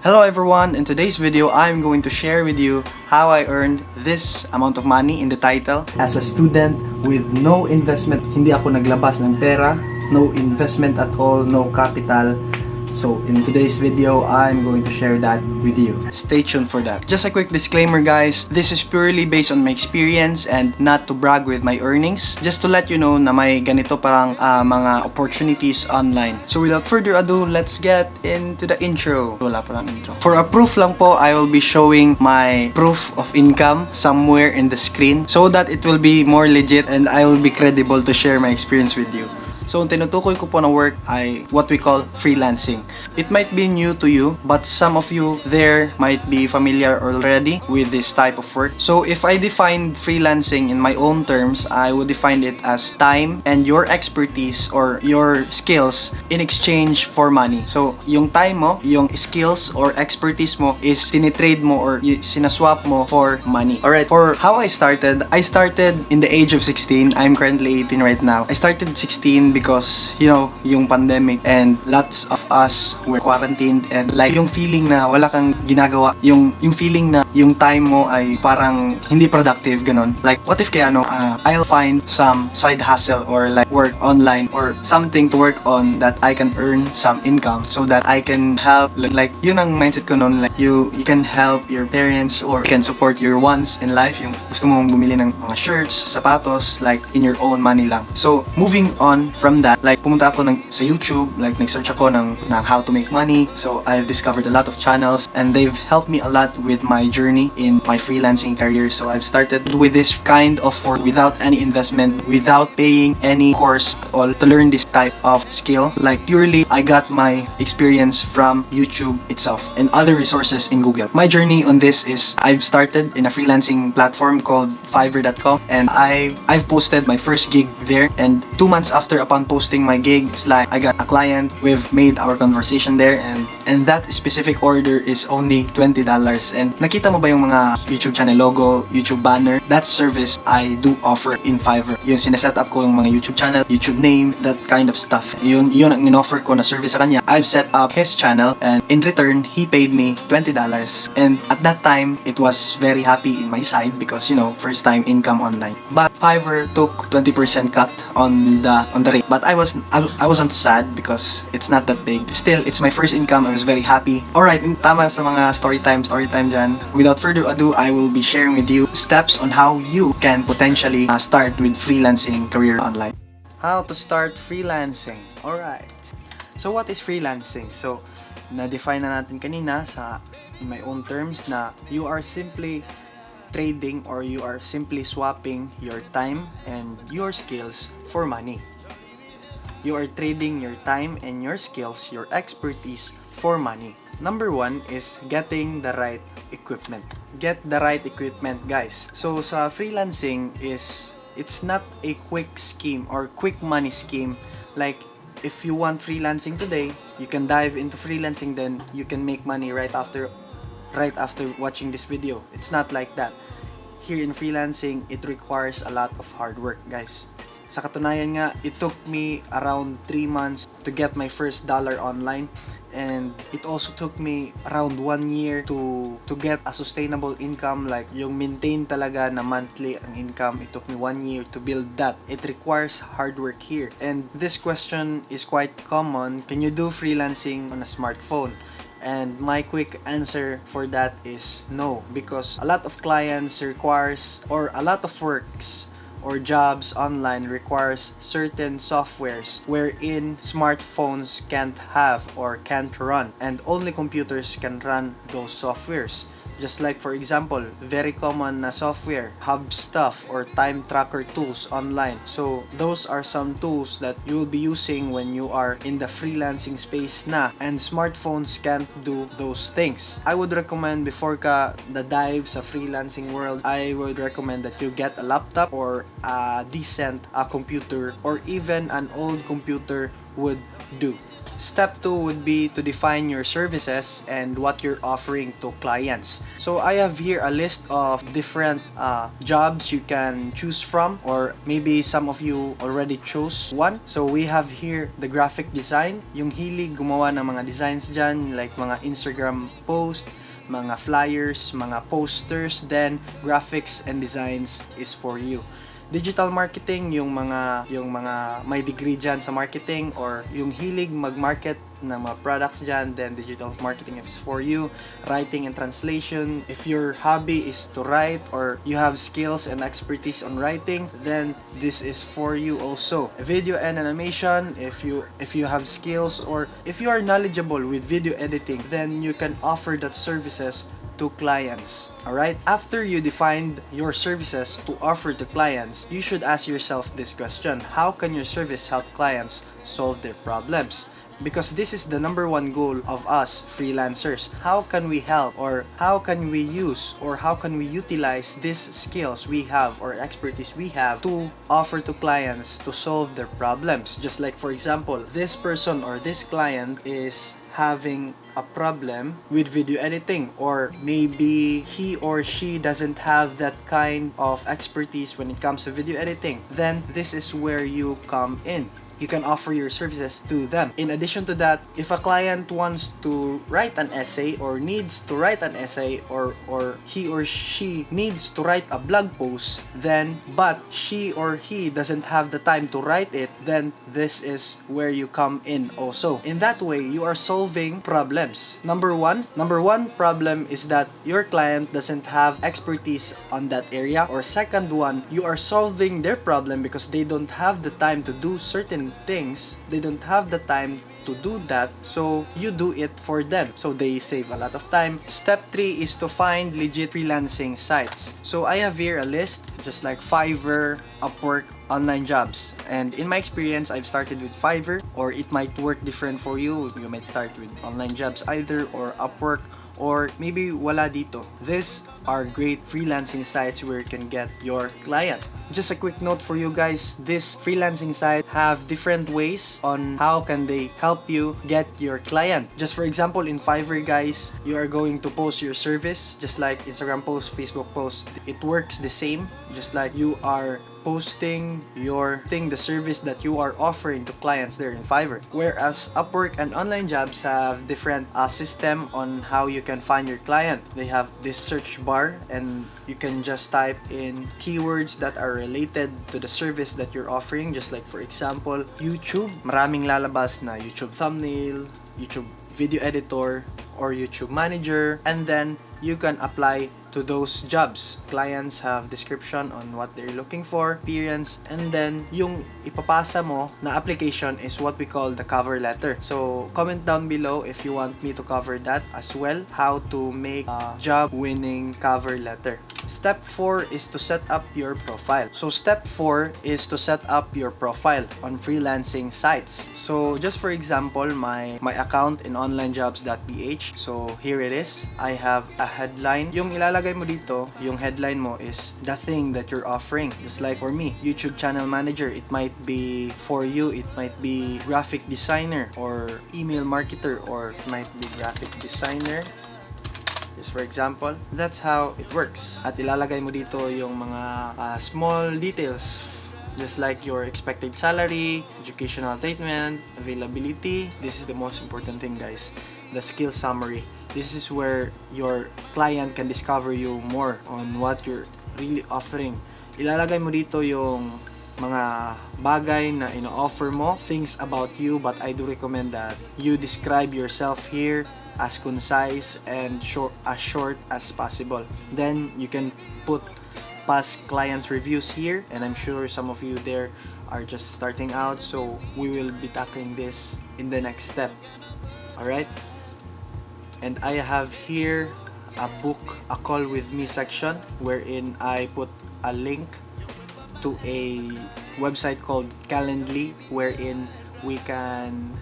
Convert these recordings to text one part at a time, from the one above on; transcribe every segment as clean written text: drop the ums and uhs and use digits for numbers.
Hello everyone, in today's video, I'm going to share with you how I earned this amount of money in the title. As a student with no investment, hindi ako naglabas ng pera, no investment at all, no capital. So in today's video, I'm going to share that with you. Stay tuned for that. Just a quick disclaimer guys, this is purely based on my experience and not to brag with my earnings. Just to let you know na may ganito parang mga opportunities online. So without further ado, let's get into the intro. Wala pa lang intro. For a proof lang po, I will be showing my proof of income somewhere in the screen so that it will be more legit and I will be credible to share my experience with you. So, ang tinutukoy ko po na work ay what we call freelancing. It might be new to you, but some of you there might be familiar already with this type of work. So, if I define freelancing in my own terms, I would define it as time and your expertise or your skills in exchange for money. So, yung time mo, yung skills or expertise mo is tinitrade mo or sinaswap mo for money. Alright, for how I started in the age of 16. I'm currently 18 right now. I started 16 because, you know, yung pandemic and lots of us were quarantined and like yung feeling na wala kang ginagawa, yung feeling na yung time mo ay parang hindi productive, ganun. Like, what if kaya I'll find some side hustle or like work online or something to work on that I can earn some income so that I can help, like, yun ang mindset ko noon, like, you can help your parents or you can support your wants in life, yung gusto mong bumili ng mga shirts, sapatos, like, in your own money lang. So, moving on from that, like pumunta ako sa YouTube, like nag-search ako ng how to make money. So I've discovered a lot of channels and they've helped me a lot with my journey in my freelancing career. So I've started with this kind of work without any investment, without paying any course or to learn this type of skill. Like purely I got my experience from YouTube itself and other resources in Google. My journey on this is I've started in a freelancing platform called Fiverr.com and I've posted my first gig there, and 2 months after upon posting my gig, it's like I got a client, we've made our conversation there, and that specific order is only $20. And nakita mo ba yung mga YouTube channel logo, YouTube banner? That service I do offer in Fiverr. Yung sineset up ko yung mga YouTube channel, YouTube name, that kind of stuff. Yun ang in-offer ko na service sa kanya. I've set up his channel and in return, he paid me $20. And at that time, it was very happy in my side because, you know, first time income online. But Fiverr took 20% cut on the rate. But I wasn't sad because it's not that big. Still, it's my first income. I was very happy. Alright, tama sa mga story time dyan. Without further ado, I will be sharing with you steps on how you can potentially start with freelancing career online. How to start freelancing. Alright. So what is freelancing? So, na-define na natin kanina in my own terms na you are simply trading or you are simply swapping your time and your skills for money. You are trading your time and your skills, your expertise for money. Number 1 is getting the right equipment. Get the right equipment, guys. So sa freelancing it's not a quick scheme or quick money scheme. Like if you want freelancing today, you can dive into freelancing, then you can make money right after watching this video. It's not like that. Here in freelancing, it requires a lot of hard work, guys. Sa katunayan nga, it took me around 3 months to get my first dollar online, and it also took me around 1 year to get a sustainable income, like yung maintain talaga na monthly ang income. It took me 1 year to build that. It requires hard work here. And this question is quite common. Can you do freelancing on a smartphone? And my quick answer for that is no, because a lot of clients requires, or a lot of works or jobs online requires certain softwares wherein smartphones can't have or can't run, and only computers can run those softwares. Just like, for example, very common na software, Hubstuff or time tracker tools online. So those are some tools that you will be using when you are in the freelancing space na, and smartphones can't do those things. I would recommend, before ka dive sa freelancing world, I would recommend that you get a laptop or a decent computer, or even an old computer would do. Step 2 would be to define your services and what you're offering to clients. So I have here a list of different jobs you can choose from, or maybe some of you already chose one. So we have here the graphic design, yung hilig gumawa ng mga designs dyan, like mga Instagram post, mga flyers, mga posters, then graphics and designs is for you. Digital marketing, yung mga may degree dyan sa marketing or yung hilig mag-market ng mga products dyan, then digital marketing is for you. Writing and translation, if your hobby is to write or you have skills and expertise on writing, then this is for you also. Video and animation, if you have skills or if you are knowledgeable with video editing, then you can offer that services to clients. Alright? After you defined your services to offer to clients, you should ask yourself this question: how can your service help clients solve their problems? Because this is the number one goal of us freelancers. How can we help, or how can we use, or how can we utilize these skills we have or expertise we have to offer to clients to solve their problems? Just like, for example, this person or this client is having a problem with video editing, or maybe he or she doesn't have that kind of expertise when it comes to video editing, then this is where you come in. You can offer your services to them. In addition to that, if a client wants to write an essay or needs to write an essay, or he or she needs to write a blog post, then but she or he doesn't have the time to write it, then this is where you come in also. In that way, you are solving problems. Number one problem is that your client doesn't have expertise on that area, or second one, you are solving their problem because they don't have the time to do certain things. They don't have the time to do that, so you do it for them, so they save a lot of time. Step 3 is to find legit freelancing sites. So I have here a list, just like Fiverr, Upwork, online jobs, and in my experience, I've started with Fiverr, or it might work different for you. You might start with online jobs either, or Upwork, or maybe wala dito. These are great freelancing sites where you can get your client. Just a quick note for you guys, this freelancing site have different ways on how can they help you get your client. Just for example, in Fiverr guys, you are going to post your service just like Instagram post, Facebook post. It works the same, just like you are posting the service that you are offering to clients there in Fiverr. Whereas Upwork and online jobs have different system on how you can find your client. They have this search bar, and you can just type in keywords that are related to the service that you're offering. Just like, for example, YouTube, maraming lalabas na YouTube thumbnail, YouTube video editor, or YouTube manager, and then you can apply to those jobs. Clients have description on what they're looking for, experience, and then yung ipapasa mo na application is what we call the cover letter. So comment down below if you want me to cover that as well, how to make a job-winning cover letter. Step 4 is to set up your profile. So step 4 is to set up your profile on freelancing sites. So just for example, my account in onlinejobs.ph. So here it is. I have a headline. Yung ilalagay mo dito, yung headline mo is the thing that you're offering. Just like for me, YouTube channel manager, it might be for you, it might be graphic designer or email marketer, or it might be graphic designer. Just for example, that's how it works. At ilalagay mo dito yung mga small details, just like your expected salary, educational treatment, availability. This is the most important thing guys, the skill summary. This is where your client can discover you more on what you're really offering. Ilalagay mo dito yung mga bagay na ino-offer mo, things about you, but I do recommend that you describe yourself here as concise and as short as possible. Then you can put past clients reviews here, and I'm sure some of you there are just starting out, so we will be tackling this in the next step. Alright, and I have here a book, a call with me section, wherein I put a link to a website called Calendly, wherein we can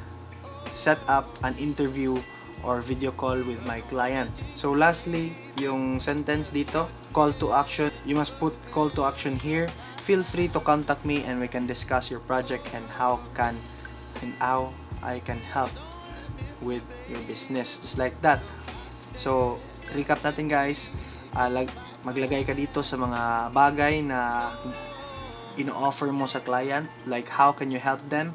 set up an interview or video call with my client. So lastly, yung sentence dito, call to action. You must put call to action here. Feel free to contact me and we can discuss your project and how can and how I can help with your business, just like that. So recap natin guys, maglagay ka dito sa mga bagay na ino-offer mo sa client, like how can you help them.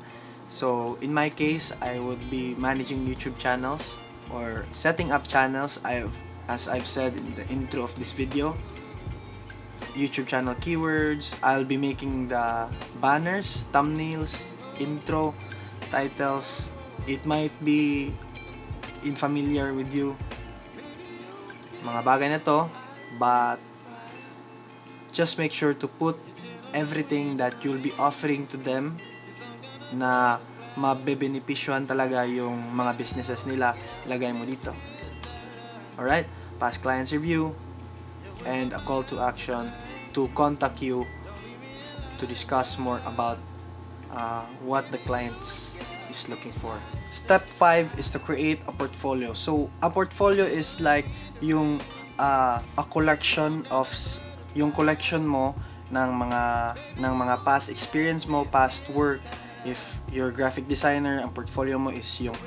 So in my case, I would be managing YouTube channels or setting up channels. As I've said in the intro of this video, YouTube channel keywords. I'll be making the banners, thumbnails, intro, titles. It might be unfamiliar with you, mga bagay na to, but just make sure to put everything that you'll be offering to them na mabebenepisyohan talaga yung mga businesses nila, lagay mo dito. Alright, past clients review and a call to action to contact you to discuss more about what the clients is looking for. Step 5 is to create a portfolio. So a portfolio is like yung a collection of yung collection mo ng mga past experience mo, past work. If you're a graphic designer, ang portfolio mo is yung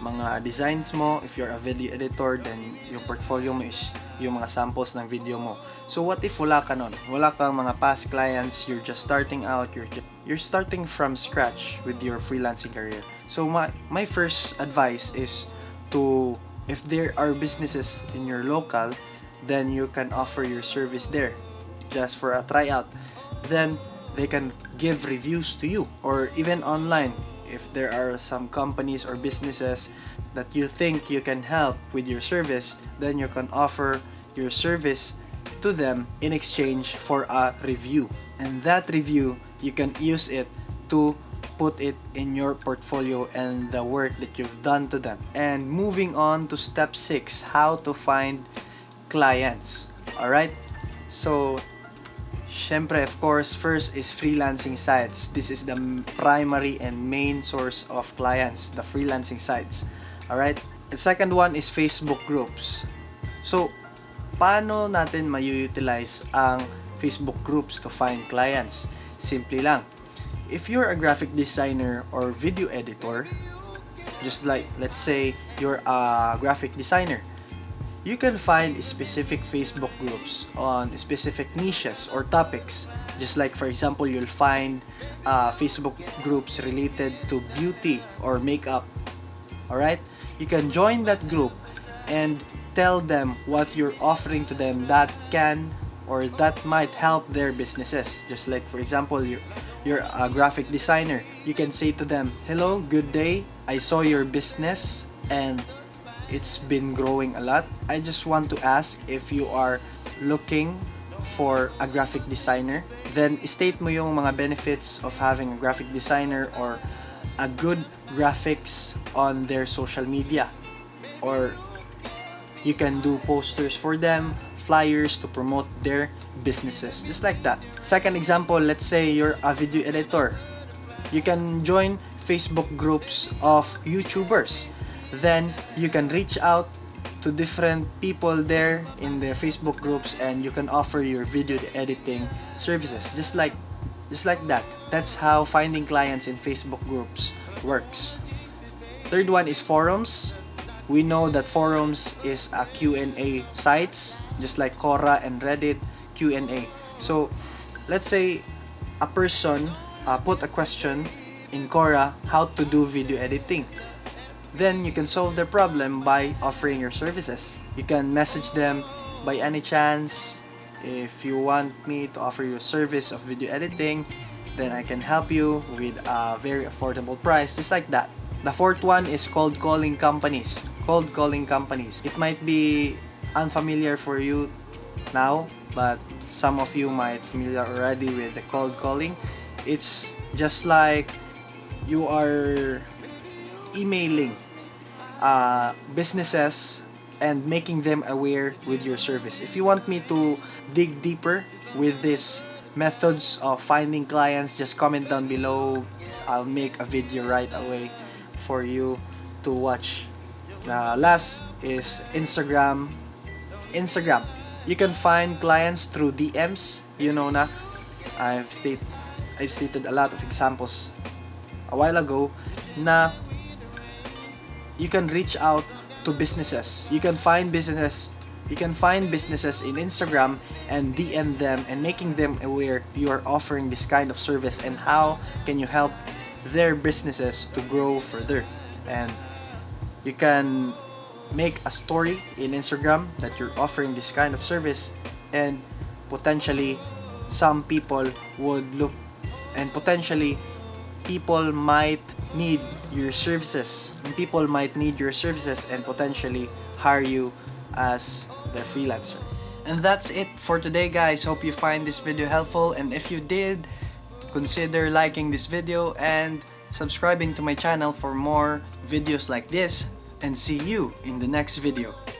mga designs mo. If you're a video editor, then yung portfolio mo is yung mga samples ng video mo. So what if wala ka nun? Wala kang mga past clients, you're just starting out, you're starting from scratch with your freelancing career. So my first advice is to, if there are businesses in your local, then you can offer your service there just for a tryout. Then they can give reviews to you, or even online. If there are some companies or businesses that you think you can help with your service, then you can offer your service to them in exchange for a review. And that review, you can use it to put it in your portfolio and the work that you've done to them. And moving on to step 6, how to find clients. Alright? So syempre, of course, first is freelancing sites. This is the primary and main source of clients, the freelancing sites. Alright? And second one is Facebook groups. So, paano natin ma-utilize ang Facebook groups to find clients? Simple lang. If you're a graphic designer or video editor, just like, let's say, you're a graphic designer, you can find specific Facebook groups on specific niches or topics. Just like, for example, you'll find Facebook groups related to beauty or makeup. Alright? You can join that group and tell them what you're offering to them that can or that might help their businesses. Just like, for example, you're a graphic designer. You can say to them, hello, good day. I saw your business and it's been growing a lot. I just want to ask if you are looking for a graphic designer. Then state mo yung mga benefits of having a graphic designer or a good graphics on their social media. Or you can do posters for them, flyers to promote their businesses, just like that. Second example, let's say you're a video editor. You can join Facebook groups of YouTubers. Then you can reach out to different people there in the Facebook groups and you can offer your video editing services, just like that. That's how finding clients in Facebook groups works. Third one is forums. We know that forums is a Q&A sites, just like Quora and Reddit Q&A. So let's say a person put a question in Quora how to do video editing. Then you can solve their problem by offering your services. You can message them by any chance. If you want me to offer you a service of video editing, then I can help you with a very affordable price, just like that. The fourth one is cold calling companies. Cold calling companies. It might be unfamiliar for you now, but some of you might familiar already with the cold calling. It's just like you are emailing businesses and making them aware with your service. If you want me to dig deeper with these methods of finding clients, just comment down below. I'll make a video right away for you to watch. Last is Instagram. You can find clients through DMs. You know na, I've stated a lot of examples a while ago. na you can reach out to businesses. You can find businesses in Instagram and DM them and making them aware you are offering this kind of service, and how can you help their businesses to grow further. And you can make a story in Instagram that you're offering this kind of service, and potentially some people would look, and potentially people might need your services, and potentially hire you as their freelancer. And that's it for today, guys. Hope you find this video helpful, and if you did, consider liking this video and subscribing to my channel for more videos like this, and see you in the next video.